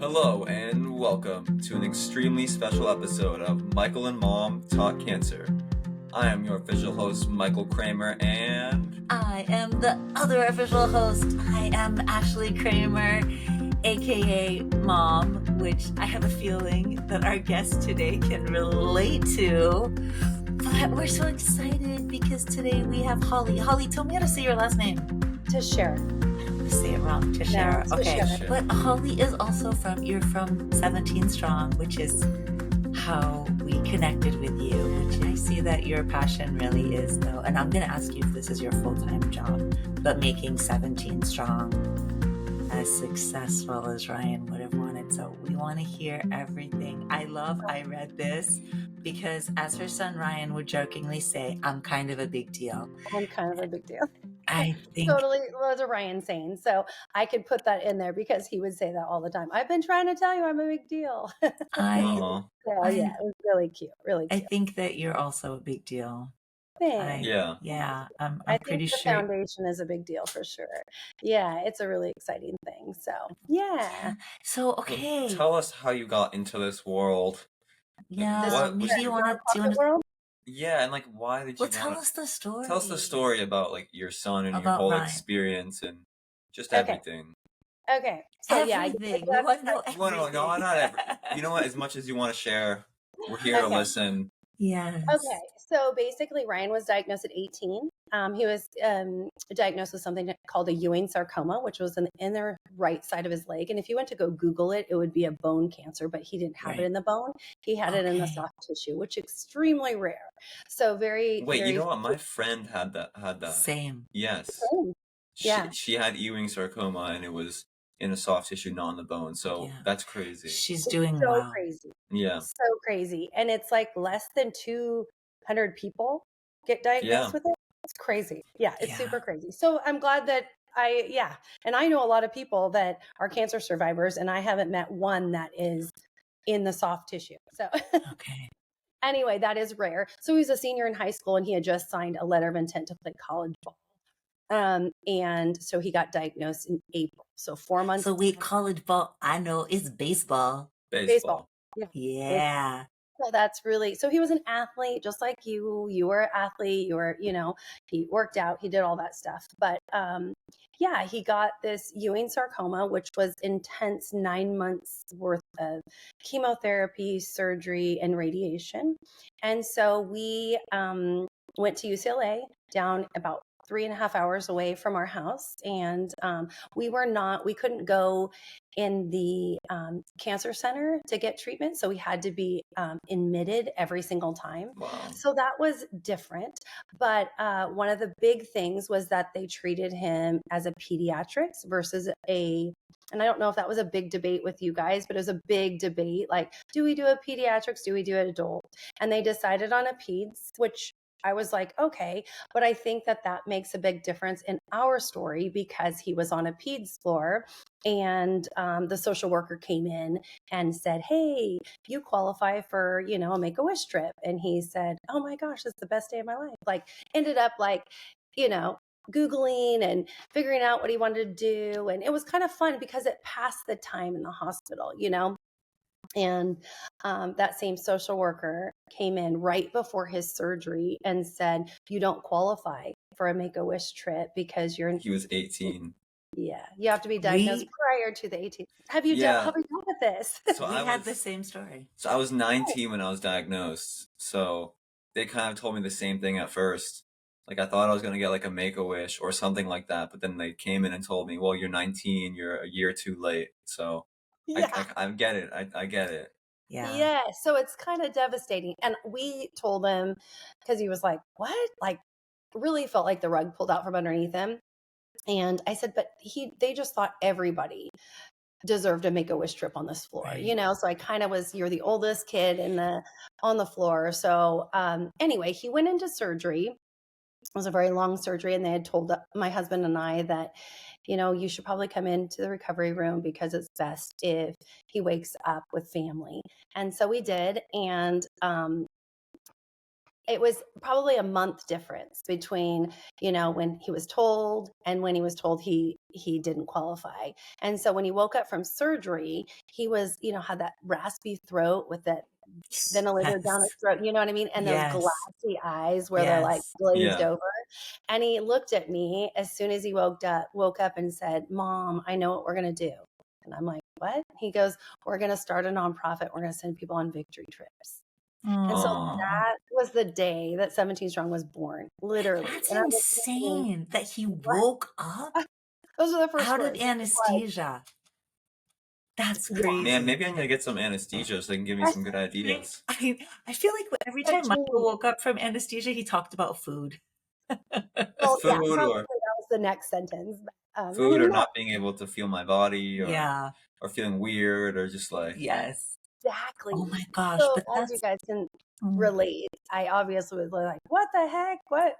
Hello and welcome to an extremely special episode of Michael and Mom Talk Cancer. I am your official host, Michael Kramer, and I am the other official host. I am Ashley Kramer, aka Mom, which I have a feeling that our guest today can relate to. But we're so excited because today we have Holly. Holly, tell me how to say your last name. Teixeira. Say it wrong, Teixeira. No, okay, Teixeira. But Holly is also you're from 17 Strong, which is how we connected with you, which I see that your passion really is, though. And I'm going to ask you if this is your full-time job, but making 17 Strong as successful as Ryan would have wanted. So we want to hear everything. I read this because, as her son Ryan would jokingly say, I'm kind of a big deal. I'm kind of a big deal. I think totally was a Ryan saying. So I could put that in there because he would say that all the time. I've been trying to tell you I'm a big deal. Aw. Yeah, it was really cute. Really I cute. think that you're also a big deal. Thanks. Yeah. I'm I pretty think the sure. foundation is a big deal for sure. Yeah, it's a really exciting thing. So yeah. So okay. Tell us how you got into this world. Yeah, maybe you want to. World? Yeah, and why did you? Tell us the story. Tell us the story about your son and About your whole Ryan. experience and just Okay. everything. Okay. So everything. We want to know everything. No, not everything. You know what? As much as you want to share, we're here to listen. Yes. Okay. So basically, Ryan was diagnosed at 18. He was diagnosed with something called a Ewing sarcoma, which was in the inner right side of his leg. And if you went to go Google it, it would be a bone cancer, but he didn't have it in the bone. He had it in the soft tissue, which is extremely rare. So Wait, you know what? My friend had that. Same. Yes. Yeah. She had Ewing sarcoma, and it was in a soft tissue, not in the bone. So that's crazy. She's doing so well. Crazy. Yeah. So crazy. And it's less than 200 people get diagnosed with it. It's crazy. Yeah, it's super crazy. So I'm glad that and I know a lot of people that are cancer survivors, and I haven't met one that is in the soft tissue. So anyway, that is rare. So he was a senior in high school, and he had just signed a letter of intent to play college ball. And so he got diagnosed in April. So 4 months. So wait, college ball, I know it's baseball. Baseball. Yeah. So that's really, so he was an athlete, just like you. You were an athlete. You were, he worked out. He did all that stuff. But he got this Ewing sarcoma, which was intense 9 months worth of chemotherapy, surgery, and radiation. And so we went to UCLA, down about 3.5 hours away from our house. And we couldn't go in the cancer center to get treatment. So we had to be admitted every single time. Wow. So that was different. But one of the big things was that they treated him as a pediatrics versus and I don't know if that was a big debate with you guys, but it was a big debate. Do we do a pediatrics? Do we do an adult? And they decided on a peds, which I was like, okay, but I think that makes a big difference in our story because he was on a peds floor, and the social worker came in and said, hey, you qualify for, a Make-A-Wish trip. And he said, oh my gosh, it's the best day of my life. Ended up Googling and figuring out what he wanted to do. And it was kind of fun because it passed the time in the hospital, And that same social worker came in right before his surgery and said, you don't qualify for a Make-A-Wish trip because he was 18. Yeah, you have to be diagnosed prior to the 18th. Have you dealt with this? So we had the same story. So I was 19 when I was diagnosed. So they kind of told me the same thing at first. I thought I was going to get a Make-A-Wish or something like that. But then they came in and told me, well, you're 19, you're a year too late. So I get it. I get it. Yeah. So it's kind of devastating. And we told him, because he was like, what? Really felt like the rug pulled out from underneath him. And I said, but they just thought everybody deserved a Make-A-Wish trip on this floor, So I kind of was, you're the oldest kid on the floor. So anyway, he went into surgery. It was a very long surgery, and they had told my husband and I that, you should probably come into the recovery room because it's best if he wakes up with family. And so we did. And it was probably a month difference between, when he was told and when he was told he didn't qualify. And so when he woke up from surgery, he was, had that raspy throat with that ventilator down his Yes. throat, you know what I mean? And those Yes. glassy eyes where they're like Yes. glazed Yeah. over. And he looked at me as soon as he woke up and said, "Mom, I know what we're going to do." And I'm like, "What?" He goes, "We're going to start a nonprofit. We're going to send people on victory trips." And so Oh, that was the day that 17 Strong was born, literally. that's And I was thinking, insane that he what? woke up Those are the first out of words. Like, anesthesia. That's yeah, Man, crazy. maybe I need to get some anesthesia so they can give me I some good Right? ideas. I feel like every have time Michael dreams. woke up from anesthesia, he talked about food. Well, yeah, Food probably or that was the next sentence. But, food or no, not being able to feel my body Yeah. or feeling weird or just like Yes. Oh exactly. my gosh, So but as you that's guys can mm, relate, I obviously was like, "What the heck? What?"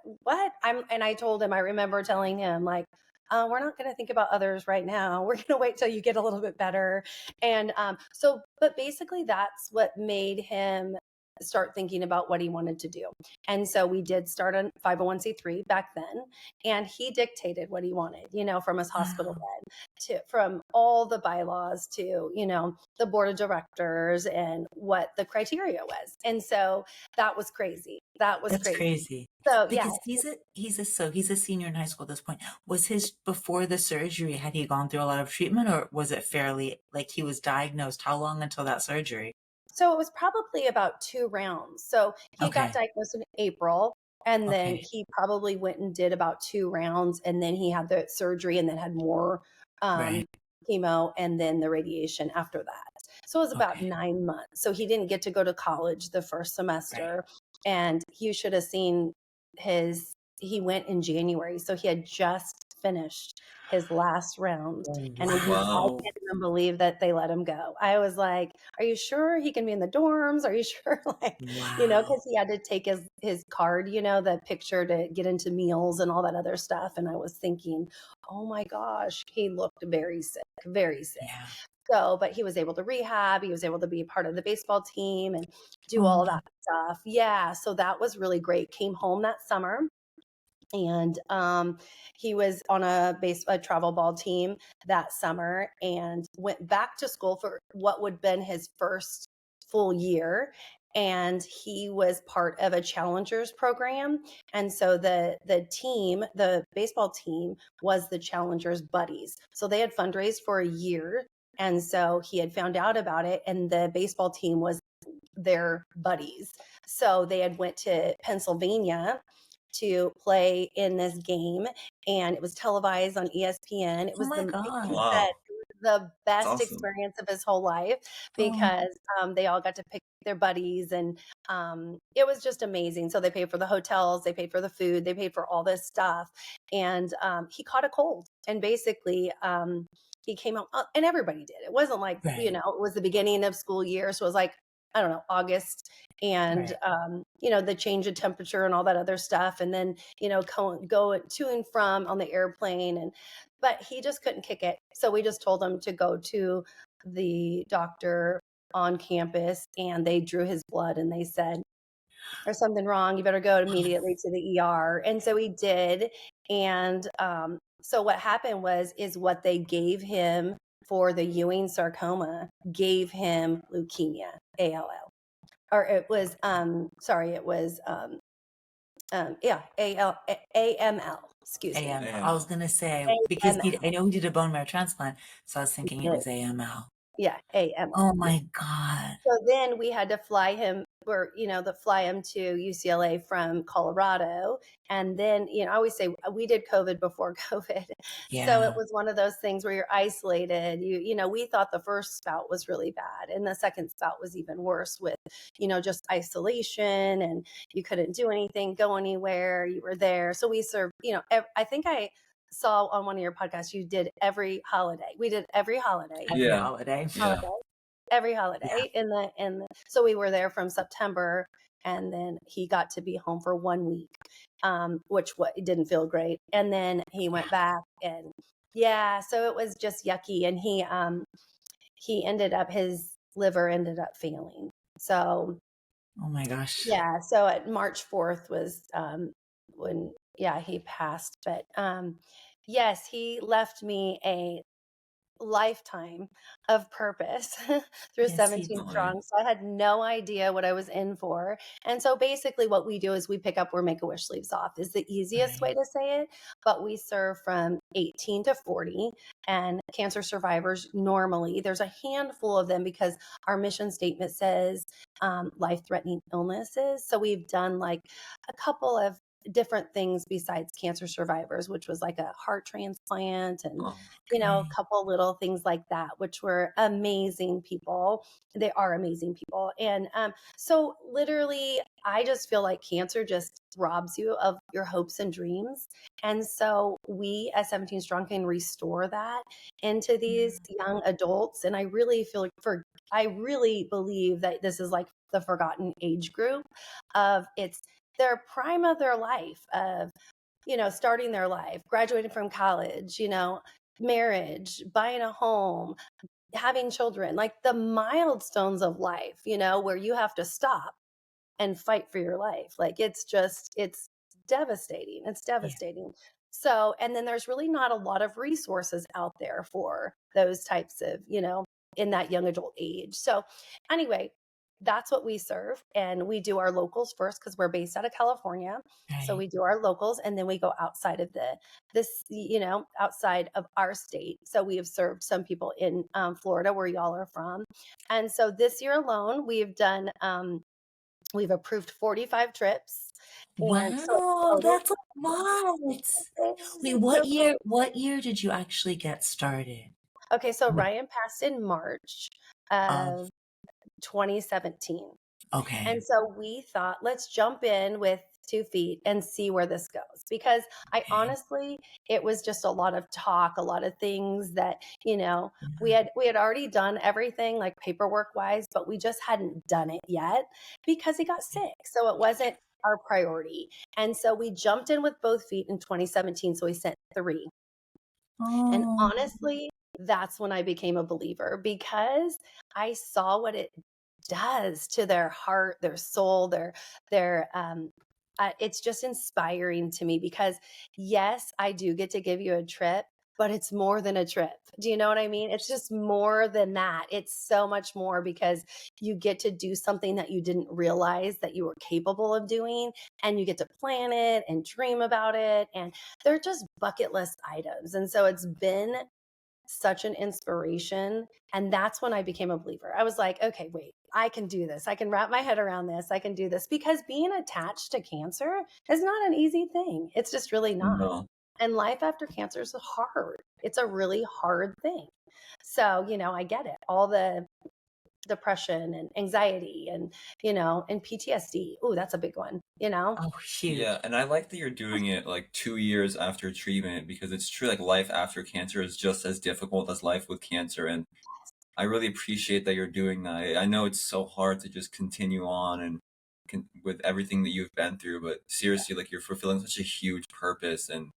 And I told him. I remember telling him like, "We're not going to think about others right now. We're going to wait till you get a little bit better." And but basically, that's what made him start thinking about what he wanted to do. And so we did start a 501(c)(3) back then, and he dictated what he wanted, from his hospital wow. bed from all the bylaws to, the board of directors and what the criteria was. And so that was crazy. That was That's crazy. crazy. So yeah. Because he's a senior in high school at this point. Was his before the surgery, had he gone through a lot of treatment or was it fairly like he was diagnosed? How long until that surgery? So it was probably about 2 rounds. So he got Okay. diagnosed in April, and then Okay. he probably went and did about 2 rounds, and then he had the surgery and then had more Right. um, chemo and then the radiation after that. So it was about Okay. 9 months. So he didn't get to go to college the first Right. semester, and you should have seen he went in January. So he had just finished his last round, and I Wow. can't even believe that they let him go. I was like, "Are you sure he can be in the dorms? Are you sure?" Like, Wow. because he had to take his card, the picture to get into meals and all that other stuff. And I was thinking, oh my gosh, he looked very sick, very sick. Yeah. So, but he was able to rehab. He was able to be a part of the baseball team and do all Oh, that stuff. Yeah. So that was really great. Came home that summer, and he was on a travel ball team that summer and went back to school for what would have been his first full year, and he was part of a challengers program. And so the baseball team was the challengers buddies, so they had fundraised for a year. And so he had found out about it, and the baseball team was their buddies. So they had went to Pennsylvania to play in this game, and it was televised on ESPN. It oh was my he God. said wow, it was the that's best awesome. experience of his whole life Oh, because they all got to pick their buddies, and it was just amazing. So they paid for the hotels, they paid for the food, they paid for all this stuff. And he caught a cold, and basically he came out, and everybody did. It wasn't like, right. it was the beginning of school year. So it was like, I don't know, August, and Right. the change of temperature and all that other stuff, and then go to and from on the airplane, but he just couldn't kick it. So we just told him to go to the doctor on campus, and they drew his blood, and they said, "There's something wrong. You better go immediately to the ER." And so he did. And so what happened is what they gave him for the Ewing sarcoma gave him leukemia, ALL. Or it was, sorry, it was, yeah, AML, excuse me. AML. I was AML. gonna say because AML. I know he did a bone marrow transplant, so I was He thinking it did. was AML. Yeah, Oh AML. Yeah. my God. So then we had to fly him, fly him to UCLA from Colorado. And then, I always say we did COVID before COVID. So it Yeah. was one of those things where you're isolated. We thought the first spout was really bad, and the second spout was even worse with, just isolation, and you couldn't do anything, go anywhere. You were there. So we served, I think I saw on one of your podcasts, you did every holiday. We did every holiday. Every Yeah, holiday. yeah. Holiday every Yeah. holiday so we were there from September, and then he got to be home for 1 week, which it didn't feel great. And then he Yeah. went back, and yeah, so it was just yucky. And he ended up, his liver ended up failing. So Oh my gosh. Yeah, so at March 4th was, when, yeah, he passed, but, yes, he left me a lifetime of purpose through Yes, he 17 Definitely. strong. So I had no idea what I was in for. And so basically what we do is we pick up where Make-A-Wish leaves off is the easiest way right. to say it, but we serve from 18 to 40 and cancer survivors normally. There's a handful of them because our mission statement says life-threatening illnesses. So we've done like a couple of different things besides cancer survivors, which was like a heart transplant and Oh, a Okay. couple little things like that, which were amazing people. They are amazing people. And so, literally, I just feel like cancer just robs you of your hopes and dreams. And so, we as 17 Strong can restore that into these Mm, young adults. And I really feel like I really believe that this is like the forgotten age group of it's their prime of their life of starting their life, graduating from college, marriage, buying a home, having children, like the milestones of life, where you have to stop and fight for your life. Like it's devastating. It's yeah. devastating. So, and then there's really not a lot of resources out there for those types of, in that young adult age. So, anyway, that's what we serve. And we do our locals first because we're based out of California. So Right. we do our locals and then we go outside of outside of our state. So we have served some people in Florida where y'all are from. And so this year alone, we've approved 45 trips. And so Wow, total that's a lot. Wait, is so cool. what year did you actually get started? Okay, so What Ryan passed in March of of 2017. okay. And so we thought, let's jump in with 2 feet and see where this goes. Because I Okay. honestly, it was just a lot of talk, a lot of things that, we Yeah. had already done everything like paperwork wise, but we just hadn't done it yet because he got sick. So it wasn't our priority. And so we jumped in with both feet in 2017. So we sent three. And Oh, honestly, that's when I became a believer because I saw what it does to their heart, their soul, their it's just inspiring to me because yes, I do get to give you a trip, but it's more than a trip. Do you know what I mean? It's just more than that. It's so much more because you get to do something that you didn't realize that you were capable of doing and you get to plan it and dream about it and they're just bucket list items. And so it's been such an inspiration. And that's when I became a believer. I was like, okay, wait, I can do this. I can wrap my head around this. I can do this because being attached to cancer is not an easy thing. It's just really not. no. And life after cancer is hard. It's a really hard thing. So, I get it. All the depression and anxiety and PTSD. Ooh, that's a big one. oh, Yeah, huge. and I like that you're doing it like 2 years after treatment because it's true, like life after cancer is just as difficult as life with cancer. And I really appreciate that you're doing that. I know it's so hard to just continue on and with everything that you've been through, but seriously, like you're fulfilling such a huge purpose. And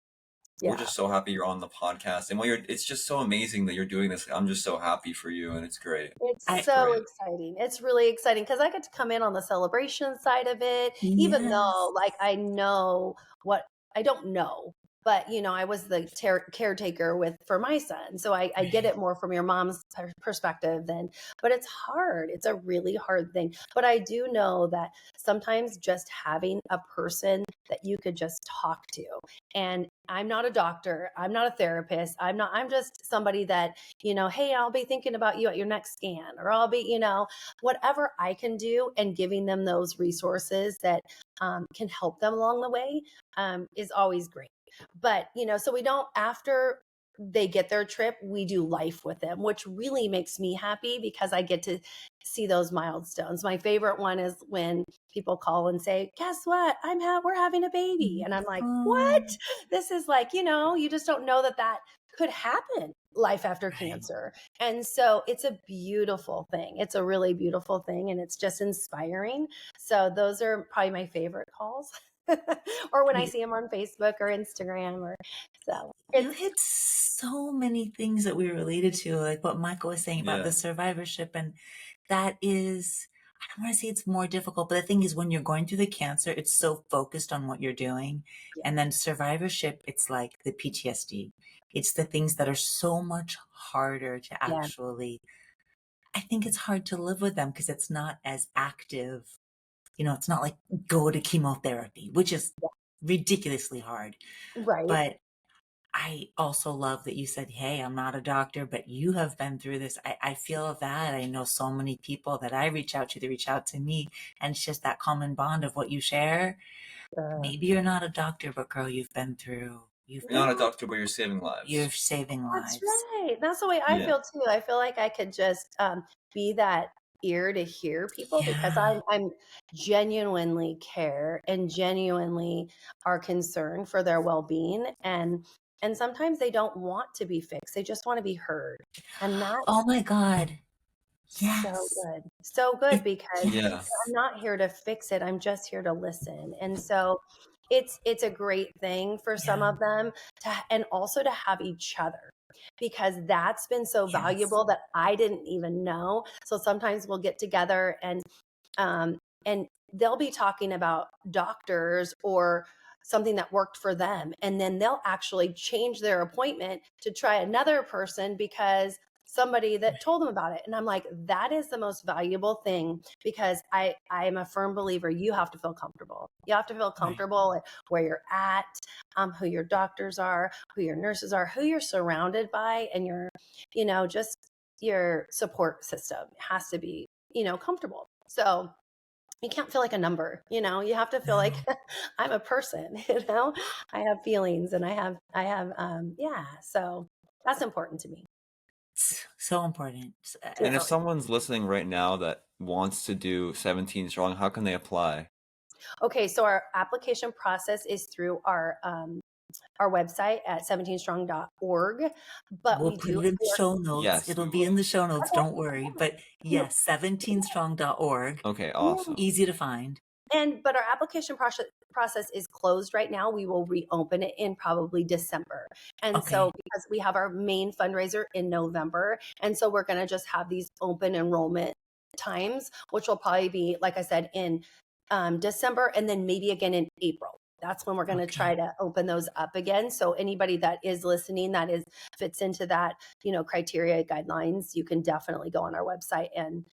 we're Yeah. just so happy you're on the podcast. And it's just so amazing that you're doing this. I'm just so happy for you, and it's great. It's I It's so great. exciting. It's really exciting because I get to come in on the celebration side of it, even yes. though, like, I know what I don't know, but I was the caretaker for my son, so I get Right. it more from your mom's perspective than. But it's hard. It's a really hard thing. But I do know that sometimes just having a person that you could just talk to, and I'm not a doctor, I'm not a therapist, I'm just somebody that hey, I'll be thinking about you at your next scan, or I'll be, whatever I can do and giving them those resources that can help them along the way is always great. But, so we don't, after they get their trip, we do life with them, which really makes me happy because I get to see those milestones. My favorite one is when people call and say, "Guess what? We're having a baby," and I'm like, "What?" Oh, This is like, you just don't know that that could happen life after right. cancer. And so it's a beautiful thing. It's a really beautiful thing and it's just inspiring. So those are probably my favorite calls. Or when I see them on Facebook or Instagram or so. You It's hit so many things that we related to, like what Michael was saying about the Yeah. survivorship. And that is, I want to say it's more difficult, but the thing is, when you're going through the cancer, it's so focused on what you're doing. Yeah. And then survivorship, it's like the PTSD. It's the things that are so much harder to Yeah. actually, I think it's hard to live with them because it's not as active. You know, it's not like go to chemotherapy, which is ridiculously hard. Right. But I also love that you said, hey, I'm not a doctor, but you have been through this. I feel that. I know so many people that I reach out to, they reach out to me, and it's just that common bond of what you share. Maybe you're not a doctor, but girl, you've You're not a been, No, doctor, but you're saving you're lives. saving that's lives. right. That's the way I Yeah. feel too. I feel like I could just be that ear to hear people because Yeah. I'm genuinely care and genuinely are concerned for their well-being, and sometimes they don't want to be fixed. They just want to be heard. And Oh that's my God. so Yes. good. So good It, because Yeah. yes. I'm not here to fix it. I'm just here to listen. And so it's a great thing for some Yeah. of them to, and also to have each other, because that's been so Yes. valuable that I didn't even know. So sometimes we'll get together um and they'll be talking about doctors or something that worked for them, and then they'll actually change their appointment to try another person because somebody that told them about it. And I'm like, that is the most valuable thing, because I am a firm believer you have to feel comfortable. You have to feel Right. comfortable at where you're at, who your doctors are, who your nurses are, who you're surrounded by, and your, just your support system has to be, comfortable. So you can't feel like a number, you have to feel like No. I'm a person, I have feelings, and yeah, so that's important to me. It's so important. And if So someone's listening right now that wants to do 17 strong, how can they apply? okay, so our application process is through our website at 17strong.org, but We'll we put do it in the work. show notes. Yes, It'll we be in will. the show notes. Don't worry. But Okay. yes, 17strong.org. Okay, Yeah. awesome. Easy to find. But our application process is closed right now. We will reopen it in probably December. And so, Okay. because we have our main fundraiser in November, and so we're going to just have these open enrollment times, which will probably be, like I said, in December, and then maybe again in April. That's when we're going to try Okay. to open those up again. So anybody that is listening that is fits into that, criteria guidelines, you can definitely go on our website and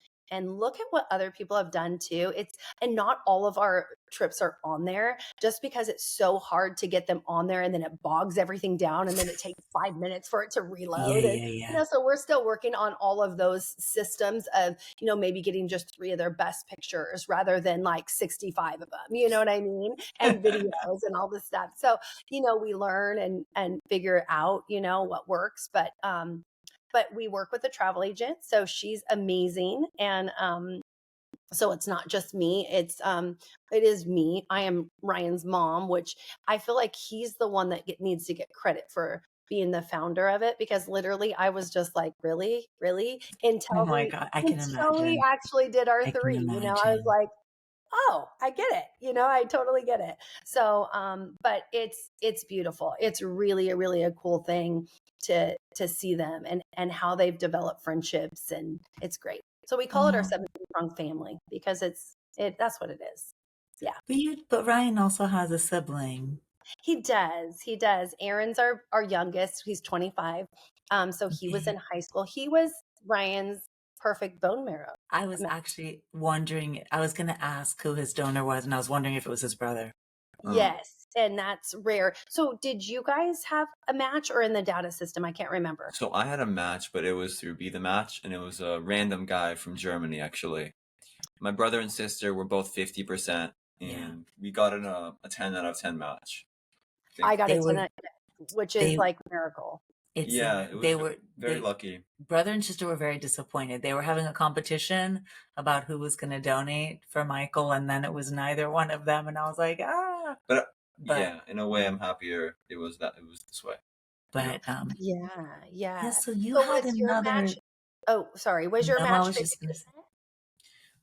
look at what other people have done too. And not all of our trips are on there, just because it's so hard to get them on there, and then it bogs everything down, and then it takes 5 minutes for it to Yeah, reload. And yeah, yeah. so we're still working on all of those systems of, maybe getting just 3 of their best pictures rather than like 65 of them, you know what I mean? And videos and all this stuff. So, we learn and figure out, what works. But we work with a travel agent, so she's amazing. And so it's not just me, it is me. I am Ryan's mom, which I feel like he's the one that needs to get credit for being the founder of it, because literally I was just like, really, Oh until my we God. I can until we imagine. actually did our I can three. I was imagine. like, oh, I get it. I totally get it. So, but it's beautiful. It's really a cool thing to see them and how they've developed friendships, and it's great. So we call it our Oh, 17 strong family, because that's what it is. Yeah. but Ryan also has a sibling. He does. He does. Aaron's our youngest. He's 25. So he was Okay. in high school. He was Ryan's perfect bone marrow I was match. actually wondering, I was going to ask who his donor was, and I was wondering if it was his brother. Uh, Yes, and that's rare. So did you guys have a match or in the data system? I can't remember. so I had a match, but it was through Be the Match, and it was a random guy from Germany, actually. My brother and sister were both 50%, Yeah. and we got a 10 out of 10 match. I I think, got a They 10, were, which is they, like miracle. it's, yeah, it was very lucky. brother and sister were very disappointed. They were having a competition about who was going to donate for Michael, and then it was neither one of them. And I was like, ah, But but, yeah, in a way, I'm happier it was this way. You know, but, yeah, Yeah. so you So had was your match? another, Oh, sorry. Was your no, I match was just going to say, 50%?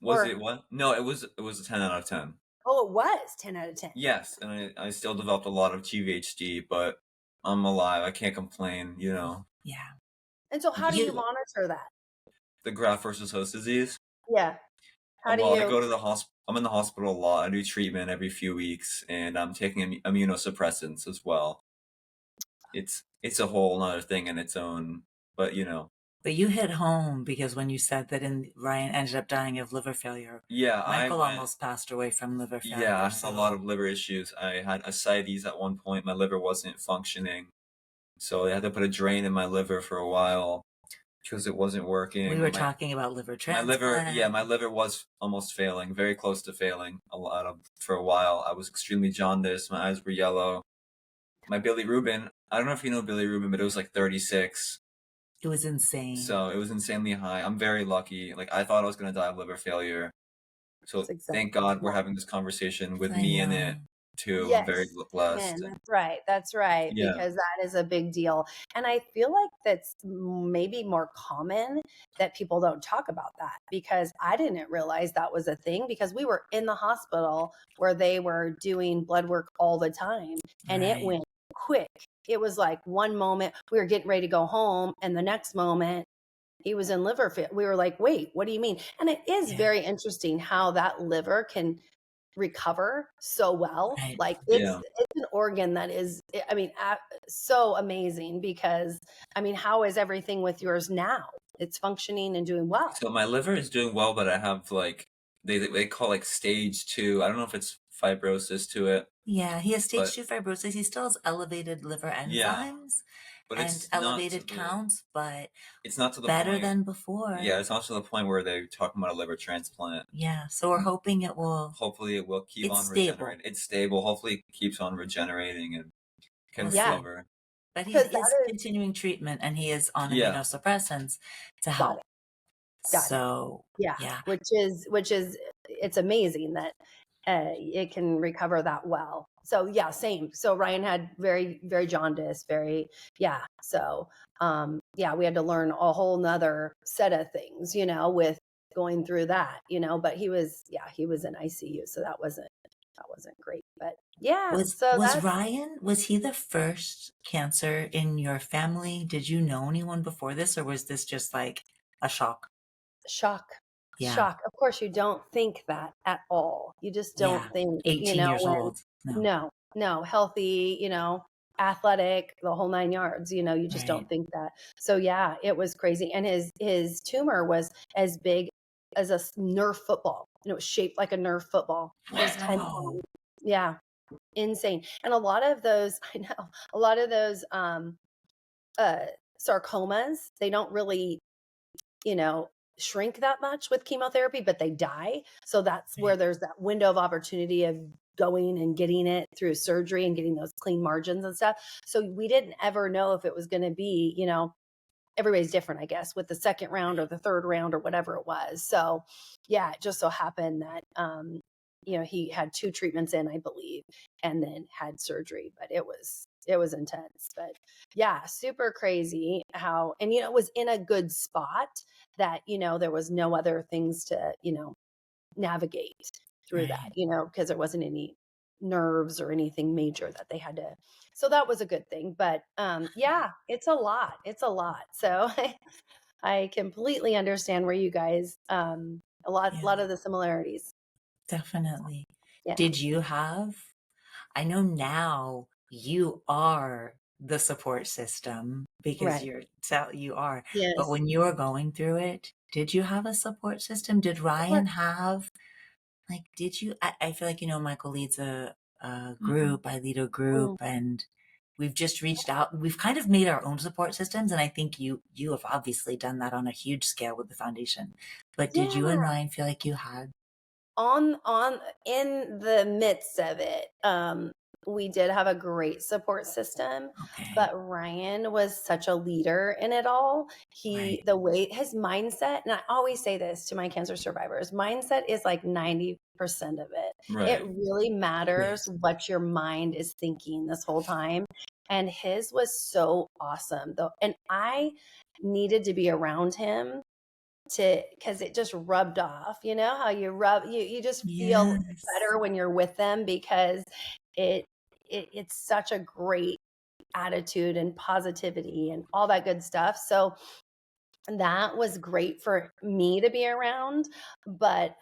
was Or it what? No, it was a 10 out of 10. oh, it was 10 out of 10. Yes, and I still developed a lot of GVHD, but I'm alive. I can't complain. yeah, And so how do you you, monitor that? The graft versus host disease. Yeah. How do Well, I you? go to the hospital. I'm in the hospital a lot. I do treatment every few weeks, and I'm taking immunosuppressants as well. It's a whole nother thing in its own, but But you hit home because when you said that Ryan ended up dying of liver failure, yeah, I Michael went. almost passed away from liver Yeah, failure. I have a lot So of liver issues. I had ascites at one point. My liver wasn't functioning, so they had to put a drain in my liver for a while because it wasn't we working. were talking about liver My liver, yeah, transplant. my liver was almost failing, very close to failing. For a while. I was extremely jaundiced. My eyes were yellow. My bilirubin, I don't know if you know bilirubin, but it was like 36. It was insane. So it was insanely high. I'm very lucky. Like I thought I was gonna die of liver failure. That's So thank exactly. God Yeah. we're having this conversation with I me in it know. too. I'm very Yes. blessed. Amen. And That's right. That's right. yeah. Because that is a big deal. And I feel like that's maybe more common that people don't talk about that because I didn't realize that was a thing because we were in the hospital where they were doing blood work all the time and it Right. went quick. It was like one moment we were getting ready to go home and the next moment he was in liver failure. We were like, wait, what do you mean? And it is Yeah. very interesting how that liver can recover so well. Right. Like Yeah. it's an organ that is, I mean, so amazing because I mean, how is everything with yours now? It's functioning and doing well. So my liver is doing well, but I have like they call like stage two. I don't know if it's fibrosis to it, Yeah, he has stage but 2 fibrosis. He still has elevated liver yeah, enzymes but and it's not to elevated the counts, but it's not to the better point. than before. Yeah, it's not to the point where they're talking about a liver transplant. Yeah, so we're hoping Hopefully, it will keep it's on stable. regenerating. It's stable. Hopefully, it keeps on regenerating and can We'll see. Yeah, recover. But he because is that is continuing treatment and he is on Yeah. immunosuppressants to got help. it. Got it. So, Yeah, yeah, which is it's amazing that it can recover that well. So yeah, same. So Ryan had very jaundice, very yeah. So yeah, we had to learn a whole nother set of things, with going through that, but he was in ICU, so that wasn't great. But yeah, so was that's Ryan, was he the first cancer in your family? Did you know anyone before this, or was this just like a shock? shock. Yeah, Shock. Of course, you don't think that at all. You just yeah. don't think, 18 years when old. No, no, no, healthy, athletic, the whole nine yards, you just right, don't think that. So yeah, it was crazy. And his tumor was as big as a Nerf football. It was shaped like a Nerf football. It was 10 wow, pounds. Yeah, insane. And a lot of those, I know, a lot of those uh sarcomas, they don't really you know, shrink that much with chemotherapy, but they die. So that's where right, there's that window of opportunity of going and getting it through surgery and getting those clean margins and stuff. So we didn't ever know if it was going to be, everybody's different, I guess, with the second round or the third round or whatever it was. So yeah, it just so happened that he had two treatments in, I believe, and then had surgery, but it was intense. But yeah, super crazy how and it was in a good spot that, there was no other things to, navigate through that, right. because there wasn't any nerves or anything major that they had to so that was a good thing. But yeah, it's a lot. It's a lot. So I completely understand where you guys a lot Yeah, of the similarities. definitely. Yeah. Did you have, I know now you are the support system because Right. you are, but Yes. when you were going through it, did you have a support system? Did What? Ryan have, like, did you, I feel like, Michael leads a Mhm. group, I lead a group, Mm. and we've just reached out. We've kind of made our own support systems. And I think you have obviously done that on a huge scale with the foundation. But did you and Yeah. Ryan feel like you had? On in the midst of it, we did have a great support system, Okay. but Ryan was such a leader in it all. Right. The way his mindset, and I always say this to my cancer survivors, mindset is like 90% of it. It Right. really matters Yes. what your mind is thinking this whole time. And his was so awesome though. And I needed to be around him to because it just rubbed off, how you just feel Yes. better when you're with them because it, it's such a great attitude and positivity and all that good stuff. So that was great for me to be around. But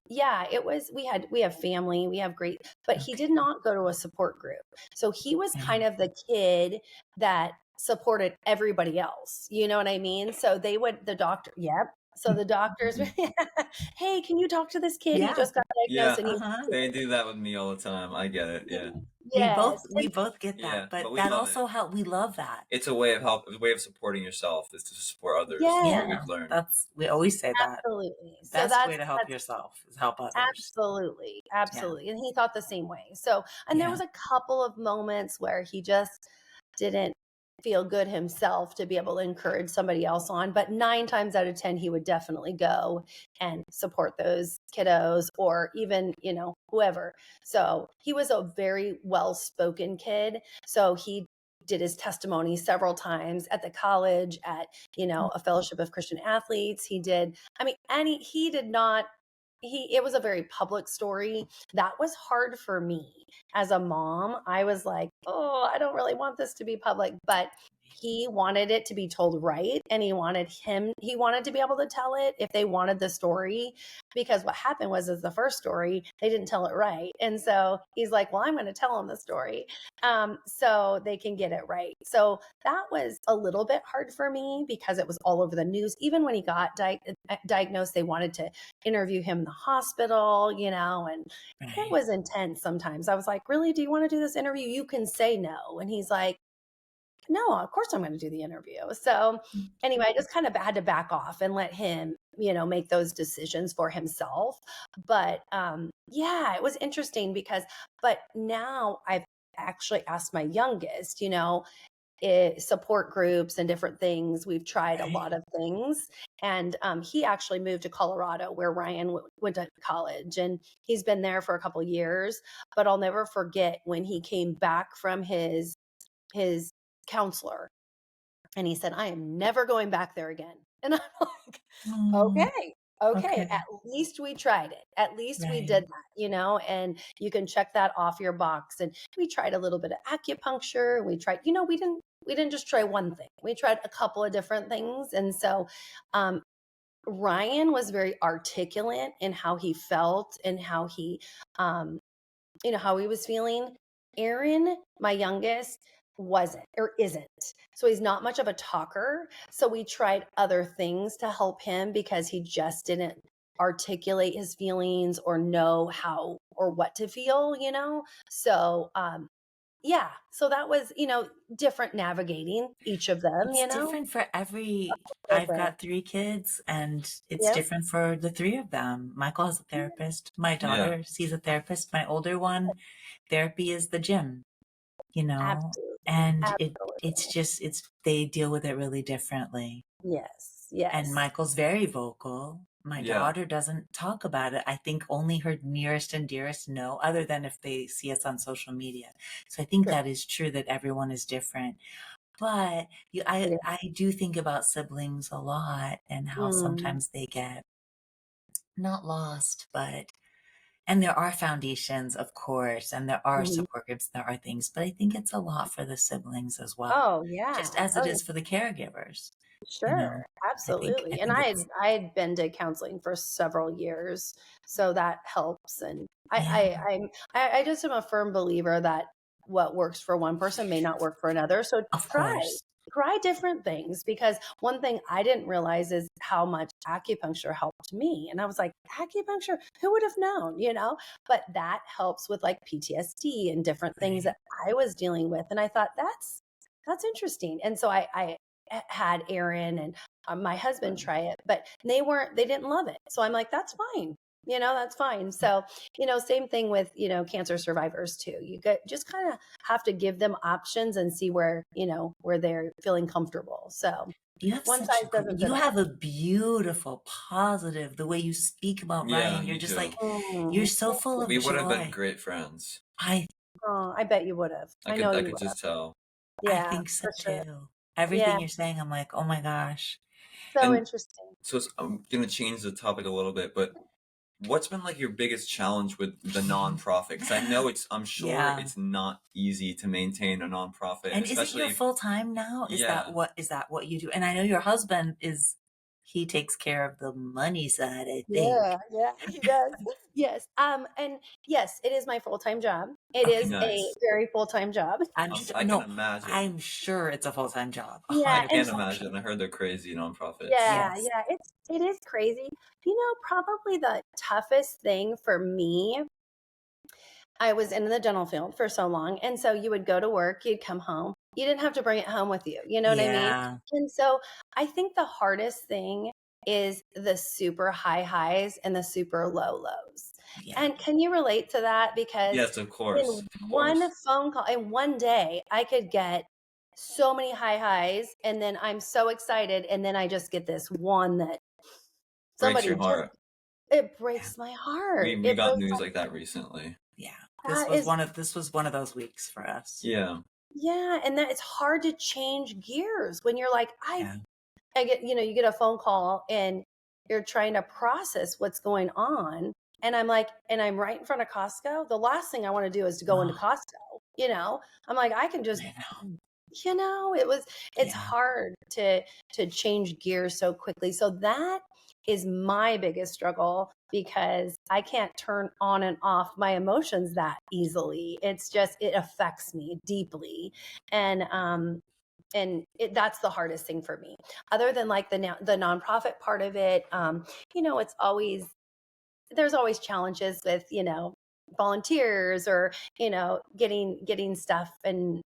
yeah, it was, we have family, we have great, but he Okay. did not go to a support group. So he was kind Right. of the kid that supported everybody else. You know what I mean? So they would, the doctor, yep. So the doctors, Mhm. hey, can you talk to this kid? He Yeah. just got diagnosed Yeah, and he's Uh-huh. they do that with me all the time. I get it. Yeah. yes. We And both get that, Yeah, but but we that love it. also help we love that. It's a way of a way of supporting yourself is to support others. That's what yes, Yeah. we've learned. We always say that. absolutely. So Best way that's to help yourself is help others. absolutely, Yeah. absolutely. And he thought the same way. So, and there Yeah. was a couple of moments where he just didn't feel good himself to be able to encourage somebody else on, but 9 times out of 10 he would definitely go and support those kiddos or even, whoever. So, he was a very well-spoken kid. So, he did his testimony several times at the college, at, a fellowship of Christian athletes. He did, I mean, he did not, it was a very public story. That was hard for me as a mom. I was like, oh, I don't really want this to be public, but he wanted it to be told right, and he wanted to be able to tell it if they wanted the story, because what happened was, is the first story they didn't tell it right, and so he's like, well, I'm going to tell them the story, so they can get it right. So that was a little bit hard for me because it was all over the news. Even when he got diagnosed, they wanted to interview him in the hospital, and it Right. was intense sometimes. I was like, really? Do you want to do this interview? You can say no. And he's like, no, of course I'm going to do the interview. So anyway, I just kind of had to back off and let him, make those decisions for himself. But yeah, it was interesting but now I've actually asked my youngest, support groups and different things. We've tried a Right. lot of things. And he actually moved to Colorado where Ryan went to college. And he's been there for a couple of years. But I'll never forget when he came back from his counselor and he said, I am never going back there again. And I'm like, Mm, okay, okay, okay. at least we tried it. At least we Right. did that, and you can check that off your box. And we tried a little bit of acupuncture. We tried, we didn't just try one thing. We tried a couple of different things. And so um, Ryan was very articulate in how he felt and um, how he was feeling. Aaron, my youngest, wasn't or isn't. So he's not much of a talker. So we tried other things to help him because he just didn't articulate his feelings or know how or what to feel. So yeah, so that was, different navigating each of them, It's different for I've different. got 3 kids and it's Yep, different for the 3 of them. Michael has a therapist. My Yeah. daughter sees a therapist. My older one, therapy is the gym, absolutely. and it's Absolutely. just, they deal with it really differently. Yes. And Yes. Michael's very vocal. My Yeah. daughter doesn't talk about it. I think only her nearest and dearest know, other than if they see us on social media. So I think Sure. that is true that everyone is different. But I do think about siblings a lot and how Mm, sometimes they get not lost, and there are foundations, of course, and there are mhm. support groups, there are things, but I think it's a lot for the siblings as well, Oh, just yeah. as it Oh, is for the caregivers, you know. sure, I absolutely, and think it's I had been to counseling for several years, so that helps, and yeah, I just am a firm believer that what works for one person may not work for another, so of try course. try different things, because one thing I didn't realize is how much acupuncture helped me, and I was like, "Acupuncture? Who would have known?" But that helps with, like, PTSD and different things Right. that I was dealing with, and I thought, "That's interesting," and so I had Aaron and my husband try it, but they didn't love it. So I'm like, that's fine. That's fine. So, same thing with, cancer survivors too. Just kind of have to give them options and see where they're feeling comfortable. So one size doesn't fit You have all. a beautiful, positive, the way you speak about Yeah, Ryan, you're you just do. like, you're Mm, so full of We would have been joy. great friends. I oh, I bet you would have. I know I you could would have. just tell. I Yeah, think so for sure. too. Yeah. Everything you're saying, I'm like, oh my gosh. So And interesting. so I'm gonna change the topic a little bit, but what's been like your biggest challenge with the nonprofit? Because I know I'm sure Yeah. it's not easy to maintain a nonprofit, and And is it your especially, full time now? yeah, Is that what you do? And I know your husband is he takes care of the money side, I think. Yeah, yeah, he does. Yes. And yes, it is my full-time job. It Okay, is a nice. very full-time job. I can No, imagine. I'm sure it's a full-time job. Yeah, I and can 100% imagine. sure. I heard they're crazy nonprofits. yeah, Yes. yeah, it is crazy. Probably the toughest thing for me, I was in the dental field for so long, and so you would go to work, you'd come home. You didn't have to bring it home with you, you know what I mean? Yeah. And so I think the hardest thing is the super high highs and the super low lows. Yeah. And can you relate to that? Because Yes, of course, in of one course. phone call, in one day, I could get so many high highs, and then I'm so excited, and then I just get this one that Breaks somebody your just, heart. it Yeah. breaks my heart. We It got breaks news like that recently. Yeah. that is This was one of those weeks for us. Yeah, Yeah, and that it's hard to change gears when you're like, Yeah. I get, you get a phone call and you're trying to process what's going on. And I'm like, and I'm right in front of Costco. The last thing I want to do is to go into Oh, Costco, I'm like, I can just, I know. it's Yeah. hard to change gears so quickly. So that is my biggest struggle because I can't turn on and off my emotions that easily. It's just, it affects me deeply. And that's the hardest thing for me other than like the nonprofit part of it. It's always, there's always challenges with volunteers or getting stuff and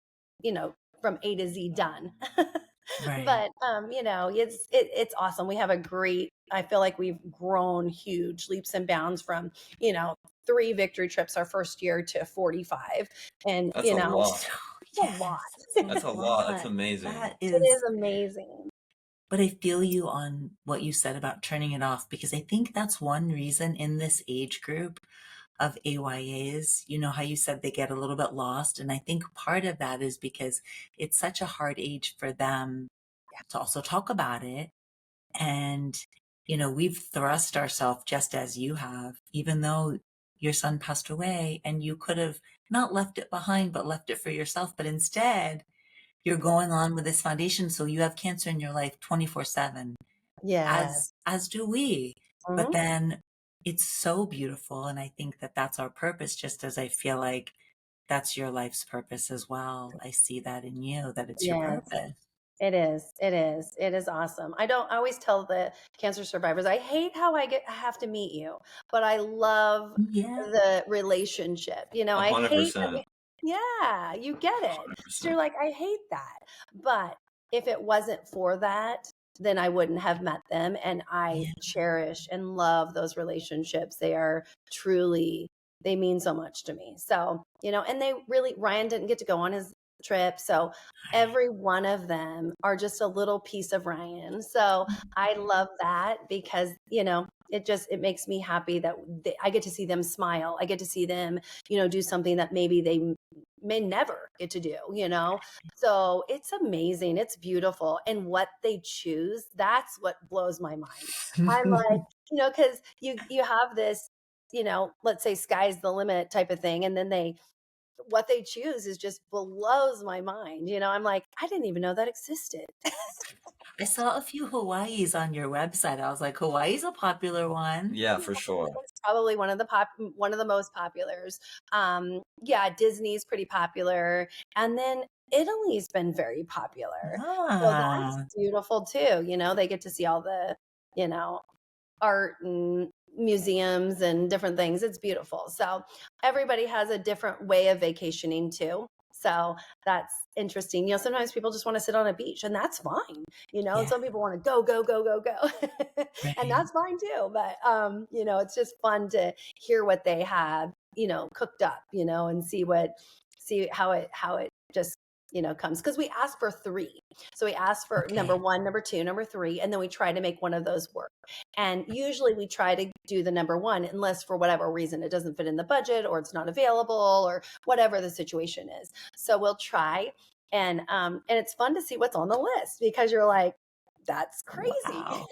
from A to Z done. Right. But it's awesome. We have a great, I feel like we've grown huge leaps and bounds from 3 victory trips our first year to 45. And that's a lot. So, it's a lot. yes, it's a That's a lot. That's lot. amazing. That It is, is amazing. but I feel you on what you said about turning it off because I think that's one reason in this age group of AYAs, you know how you said they get a little bit lost. And I think part of that is because it's such a hard age for them to also talk about it. And, we've thrust ourselves just as you have, even though your son passed away and you could have not left it behind, but left it for yourself. But instead, you're going on with this foundation. So you have cancer in your life 24/7, Yes. as do we. But Mhm. then it's so beautiful. And I think that that's our purpose, just as I feel like that's your life's purpose as well. I see that in you, that it's your Yes. purpose. It is. It is. It is awesome. I always tell the cancer survivors, I hate how I have to meet you, but I love Yeah. the relationship. A I hundred hate that percent. yeah, you get A it. hundred So you're percent. like, I hate that. But if it wasn't for that, then I wouldn't have met them. And I Yeah. cherish and love those relationships. They are truly, they mean so much to me. So, and they really, Ryan didn't get to go on his trip. So Right. every one of them are just a little piece of Ryan. So I love that because, it makes me happy that I get to see them smile. I get to see them, do something that maybe they may never get to do. So it's amazing. It's beautiful. And what they choose, that's what blows my mind. I'm like, because you have this, let's say sky's the limit type of thing. And then what they choose is just blows my mind. I'm like, I didn't even know that existed. I saw a few Hawaiis on your website. I was like, Hawaii's a popular one. Yeah, for sure. It's probably one of the most populars. Yeah, Disney's pretty popular, and then Italy's been very popular. So that's Ah, beautiful too. They get to see all the you know art and museums and different things. It's beautiful. So everybody has a different way of vacationing too. So that's interesting. Sometimes people just want to sit on a beach and that's fine. And yeah, some people want to go, go, go, go, go. And right. that's fine too. But it's just fun to hear what they have, cooked up, and see how it just comes because we ask for 3. So we ask for number Okay. 1, number 2, number 3, and then we try to make one of those work. And usually we try to do the number 1 unless for whatever reason it doesn't fit in the budget or it's not available or whatever the situation is. So we'll try, and it's fun to see what's on the list because you're like, that's crazy. Wow.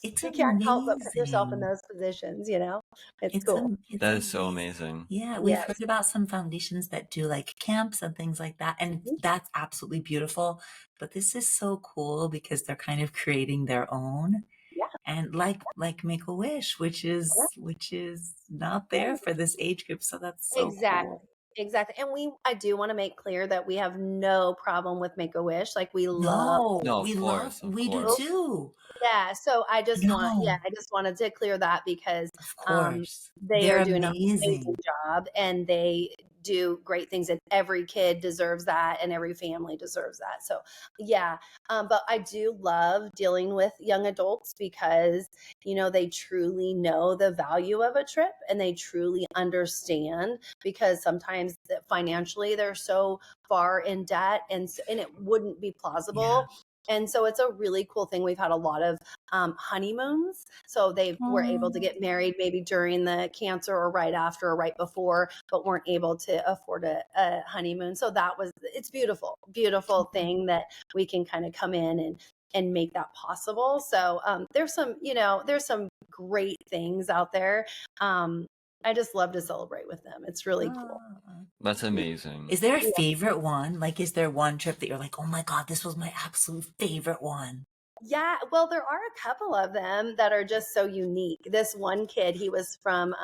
It's You can't help but put yourself in amazing. those positions, you know? It's cool. It's That is so amazing. amazing. Yeah, we've Yes. heard about some foundations that do like camps and things like that, and Mhm. that's absolutely beautiful. But this is so cool because they're kind of creating their own, Yeah. and like Make a Wish, which is not there for this age group. So that's so Exactly. cool. Exactly. And I do want to make clear that we have no problem with Make-A-Wish. Like we love. No, No, of course, of we do course. too. Yeah, so No, I just wanted to clear that because of um, course. they They're are doing an amazing amazing. job and they do great things, and every kid deserves that and every family deserves that. So yeah, but I do love dealing with young adults because they truly know the value of a trip and they truly understand, because sometimes financially they're so far in debt, and it wouldn't be Yeah. plausible. And so it's a really cool thing. We've had a lot of honeymoons. So they were able to Oh, get married maybe during the cancer or right after or right before, but weren't able to afford a honeymoon. So it's beautiful, beautiful thing that we can kind of come in and make that possible. So there's some great things out there. I just love to celebrate with them. It's really cool. oh. That's amazing. Is there a Yeah. favorite one? Like, is there one trip that you're like, oh my God, this was my absolute favorite one? Yeah, well, there are a couple of them that are just so unique. This one kid, he was from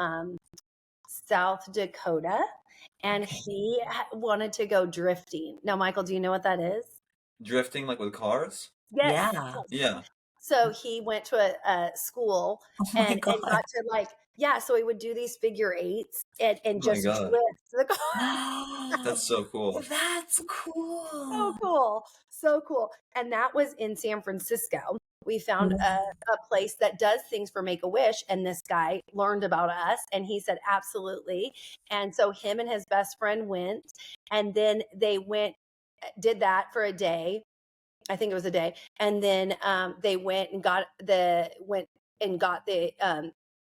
South Dakota, and Okay. he wanted to go drifting. Now, Michael, do you know what that is? Drifting like with cars? Yes. Yeah. Yes. Yeah. So he went to a school Oh my and got God. to yeah. So he would do these figure eights and Oh my just God. drift the car. That's so cool. That's So cool. cool. So cool. And that was in San Francisco. We found Wow. a place that does things for Make a Wish. And this guy learned about us and he said, absolutely. And so him and his best friend went, and then they did that for a day. I think it was a day. And then they went and got the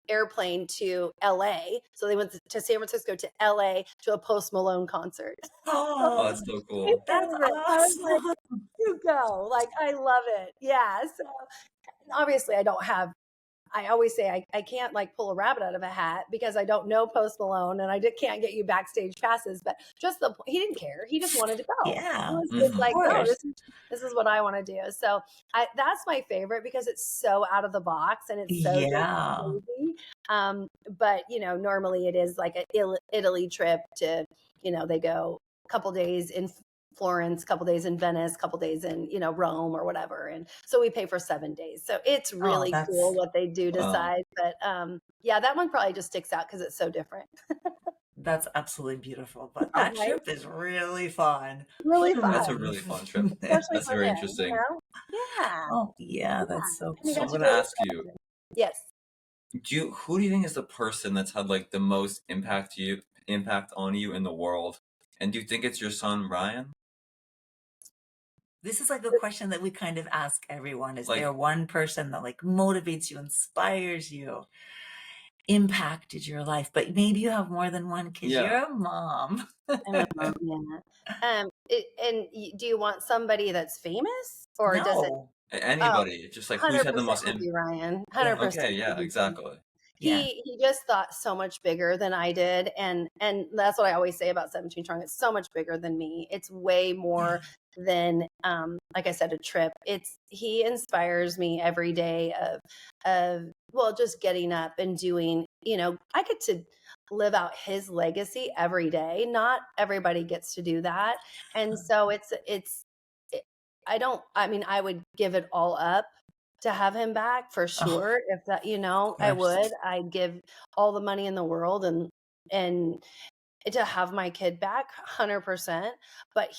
airplane to LA. So they went to San Francisco to LA to a Post Malone concert. Oh, Oh, that's so My cool. that's favorite. I was like, awesome. you go. Like, I love it. Yeah. So obviously I always say I can't like pull a rabbit out of a hat because I don't know Post Malone and can't get you backstage passes, but he didn't care. He just wanted to go. He Yeah, was just of Hmm. like, no, course. this is what I want to do. So that's my favorite because it's so out of the box and it's so just Yeah. crazy. But normally it is like an Italy trip to, they go a couple days in Florence, couple days in Venice, couple days in, Rome or whatever. And so we pay for 7 days. So it's Oh, really cool what they do Wow. decide. But yeah, that one probably just sticks out because it's so different. that's absolutely beautiful. But Oh, that right? trip is really fun. Really That's a fun, really fun trip. especially That's for very him, interesting. Yeah. Oh, yeah, Yeah. that's so And you So got I'm to cool. gonna go with ask you, them. Yes. who do you think is the person that's had like the most impact on you in the world? And do you think it's your son Ryan? This is like a question that we kind of ask everyone. Is there Like, one person that like motivates you, inspires you, impacted your life? But maybe you have more than one because yeah, you're a mom. I'm a mom, yeah. Do you want somebody that's famous or does it? No. Oh, anybody, just like who's had the 100% most would be Ryan. Yeah. 100% Okay, would yeah, be Ryan. exactly. Yeah. He just thought so much bigger than I did, and that's what I always say about 17 Strong. It's so much bigger than me. It's way Yeah. more than like I said, a trip. He inspires me every day of well, just getting up and doing, I get to live out his legacy every day. Not everybody gets to do that. And so it, I mean, I would give it all up to have him back for Oh, sure. If that, of I course. would. I'd give all the money in the world and to have my kid back 100%. But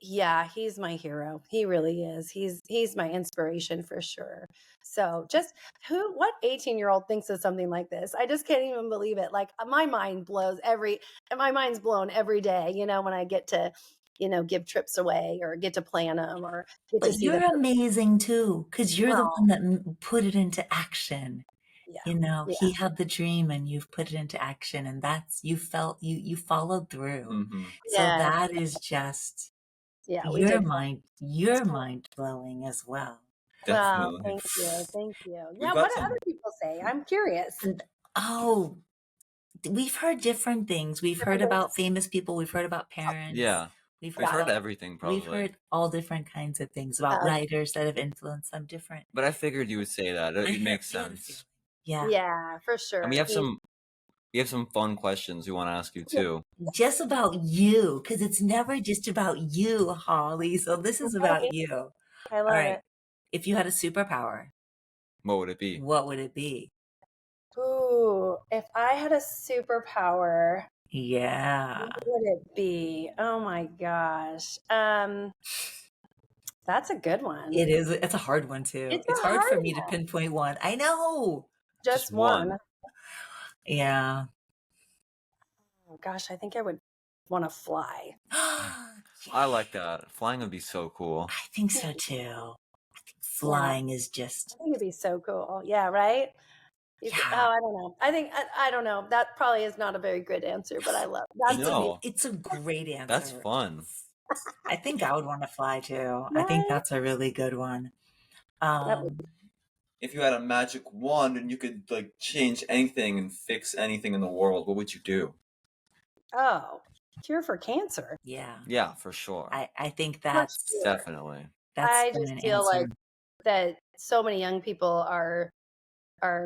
yeah, he's my hero. He really is. He's my inspiration for sure. So just what 18-year-old thinks of something like this? I just can't even believe it. Like my mind's blown every day, when I get to, give trips away or get to plan them or get to But see the, you're amazing too, because you're the well, one that put it into action. yeah, yeah, He had the dream and you've put it into action, and you followed through. Hmm. So yes, that is just yeah, we your did. mind, you're mind blowing as well. Well, Definitely. thank you. Thank you. We've Yeah, what got do other some. people say? I'm curious. And oh, we've heard different things. We've heard Different things. about famous people. We've heard about parents. Yeah, We've we've heard Got heard it. everything we've probably. heard all different kinds of things about Okay. writers that have influenced them different. But I figured you would say that. It makes You had a feeling. sense. Yeah. Yeah, for And we sure. have some fun questions we want to ask you Yeah, too. Just about you, because it's never just about you, Holly. So this is about okay. you. I All love right. it. If you had a superpower, What would it be? what would it be? Ooh, if I had a superpower, Yeah. what would it be? Oh my gosh. That's a good one. It is. It's a hard one too. It's It's a hard hard for me to one. pinpoint one. I know. Just Just one. one. Yeah. Oh gosh, I think I would want to fly. I like that. Flying would be so cool. I think so too. Yeah, Flying is just, I think it'd be so cool. Yeah, right? yeah. I don't know. I don't know. That probably is not a very good answer, but I love that's a beautiful. No, It's a great that's answer. fun. I think I would want to fly too. I think Right? that's a really good one. That would, If you had a magic wand and you could like change anything and fix anything in the world, what would you do? oh, cure for cancer. Yeah. Yeah, for sure. I think For that's sure. Definitely. that's I been just an feel answer. like that so many young people are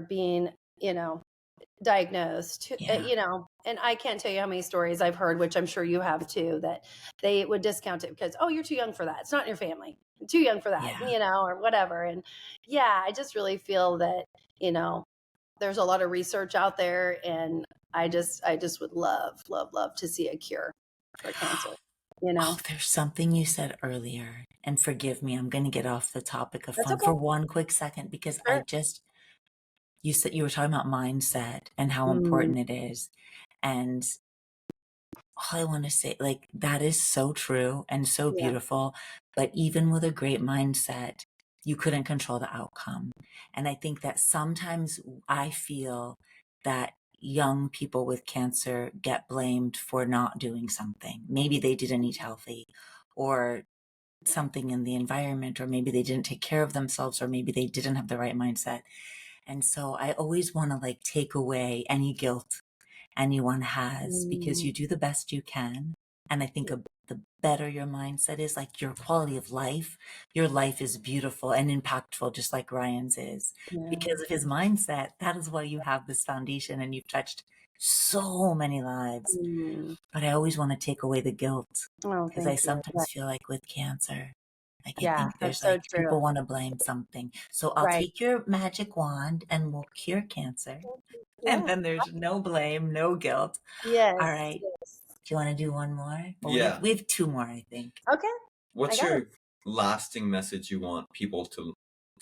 being, diagnosed, Yeah. and I can't tell you how many stories I've heard, which I'm sure you have too, that they would discount it because, oh, you're too young for that. It's not in your family. You're too young for that, Yeah. or whatever. And yeah, I just really feel that, there's a lot of research out there, and I just would love, love, love to see a cure for cancer, Oh, there's something you said earlier, and forgive me, I'm going to get off the topic of That's fun okay. for one quick second because Sure. you said you were talking about mindset and how Mm, important it is. And all I want to say, like, that is so true and so yeah. beautiful. But even with a great mindset, you couldn't control the outcome. And I think that sometimes I feel that young people with cancer get blamed for not doing something. Maybe they didn't eat healthy or something in the environment, or maybe they didn't take care of themselves, or maybe they didn't have the right mindset. And so I always want to like take away any guilt anyone has because Mm, you do the best you can. And I think the better your mindset is, like your quality of life, your life is beautiful and impactful, just like Ryan's is. yeah. Because of his mindset, that is why you have this foundation and you've touched so many lives. Mm. But I always want to take away the guilt Oh, because I thank you. sometimes feel like with cancer, like I Yeah, think that's there's so like true. people want to blame something. So I'll Right. take your magic wand and we'll cure cancer. And Yeah. then there's no blame, no guilt. All Yes. right. Yes. Do you want to do one more? Well, Yeah. we have two more, I think. Okay. I What's got it. your lasting message you want people to,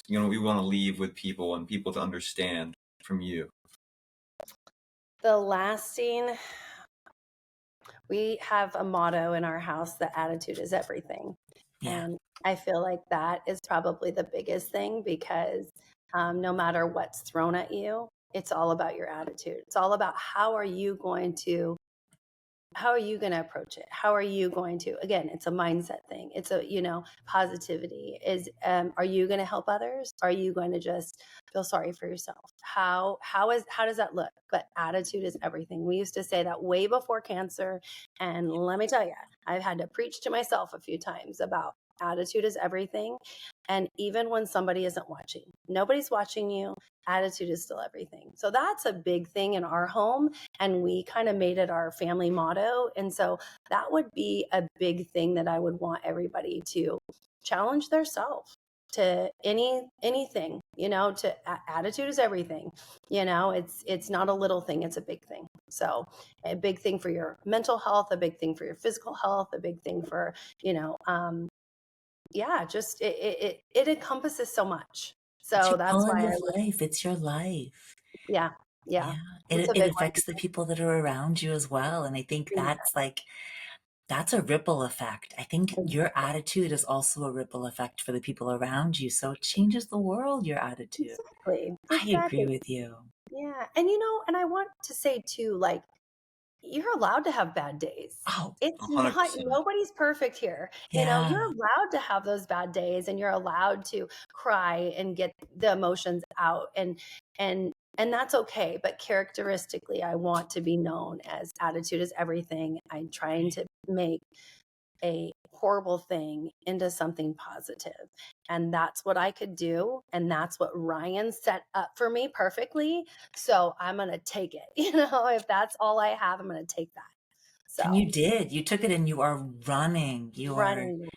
we want to leave with people and people to understand from you? The lasting, we have a motto in our house that attitude is everything. Yeah. And I feel like that is probably the biggest thing because no matter what's thrown at you, it's all about your attitude. It's all about how are you going to approach it? How are you going to, again, it's a mindset thing. It's a, positivity is, are you going to help others? Are you going to just feel sorry for yourself? How does that look? But attitude is everything. We used to say that way before cancer. And let me tell you, I've had to preach to myself a few times about attitude is everything. And even when somebody isn't watching, nobody's watching you, attitude is still everything. So that's a big thing in our home. And we kind of made it our family motto. And so that would be a big thing that I would want everybody to challenge their self to anything, to attitude is everything. It's not a little thing, it's a big thing. So a big thing for your mental health, a big thing for your physical health, a big thing for, just it encompasses so much. It's So your that's why quality I of would, life. It's your life. yeah, yeah, Yeah. it's a It big affects the people that are around you as well. And I think one. that's a ripple effect. I think Yeah, your attitude is also a ripple effect for the people around you. So it changes the world, your attitude. exactly, I agree exactly. with you. Yeah, and and I want to say too, like you're allowed to have bad days. Oh, It's not, 100%. nobody's perfect here. You know, Yeah. you're allowed to have those bad days and you're allowed to cry and get the emotions out and that's okay. But characteristically, I want to be known as attitude is everything. I'm trying to make a horrible thing into something positive. And that's what I could do. And that's what Ryan set up for me perfectly. So I'm going to take it. You know, if that's all I have, I'm going to take that. And So you did. You took it and you are running. running with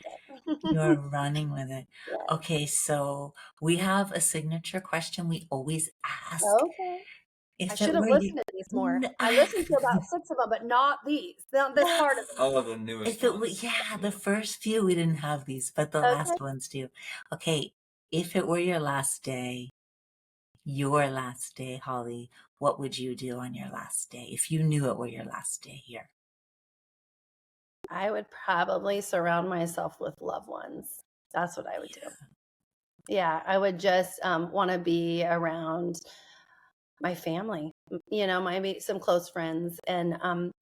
You are it. running with it. Yeah. Okay, so we have a signature question we always ask. Okay. I If it should have were you, listened to these more. I listened to about 6 of them, but not these, not this part of it. Oh, the newest if it were, ones. yeah, the first few we didn't have these, but the Okay. last ones do. Okay, if it were your last day, Holly, what would you do on your last day if you knew it were your last day here? I would probably surround myself with loved ones. That's what I would do. Yeah, I would just want to be around my family, you know, maybe some close friends. And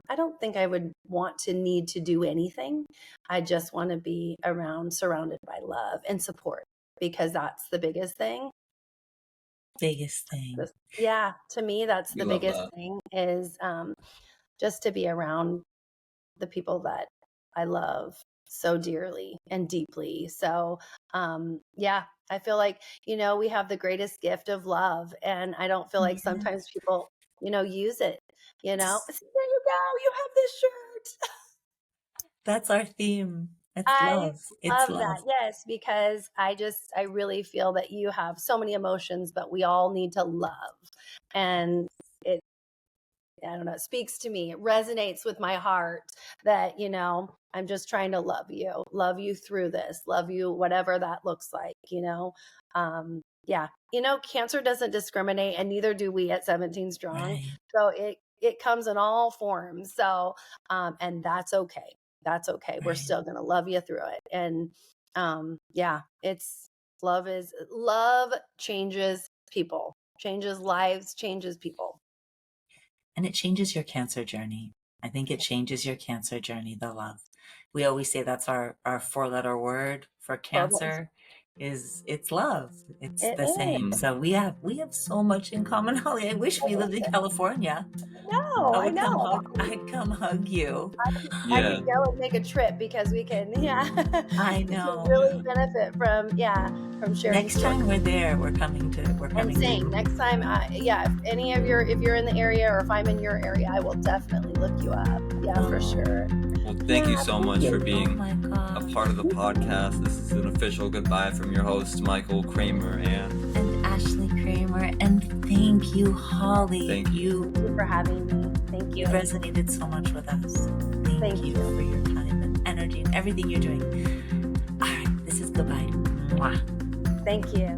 I don't think I would want to need to do anything. I just want to be around, surrounded by love and support, because that's the biggest thing. Biggest thing. Yeah, to me, that's We the love biggest that. thing is just to be around the people that I love so dearly and deeply. So, yeah, I feel like, you know, we have the greatest gift of love. And I don't feel like sometimes Yes. people, you know, use it, you know, there you go, you have this shirt. That's our theme. It's I love. It's love love. that. Yes, because I really feel that you have so many emotions, but we all need to love. And it, I don't know, it speaks to me. It resonates with my heart that, you know, I'm just trying to love you through this, love you, whatever that looks like, you know? Yeah. You know, cancer doesn't discriminate and neither do we at 17 Strong. Right. So it comes in all forms. So, and that's okay. That's okay. We're Right. still going to love you through it. And, yeah, love changes people, changes lives, changes people. And it changes your cancer journey. I think it changes your cancer journey, the love. We always say that's our 4-letter word for cancer is it's love. It's It the same. is. Mm. So we have so much in common, Holly. I wish we lived in California. No, I know. I'd come hug you. I Yeah. could go and make a trip because we can, yeah. I We can know. really benefit from, from sharing Next stories. time we're there, we're coming And to same. Next time, if you're in the area or if I'm in your area, I will definitely look you up. Yeah, for sure. Well, thank you so much for Oh being my a God. part of the podcast. This is an official goodbye from your host, Michael Kramer, And Ashley Kramer. And thank you, Holly. Thank you. Thank you for having me. Thank You you. resonated so much with us. Thank you for your time and energy and everything you're doing. All right, this is goodbye. Mwah. Thank you.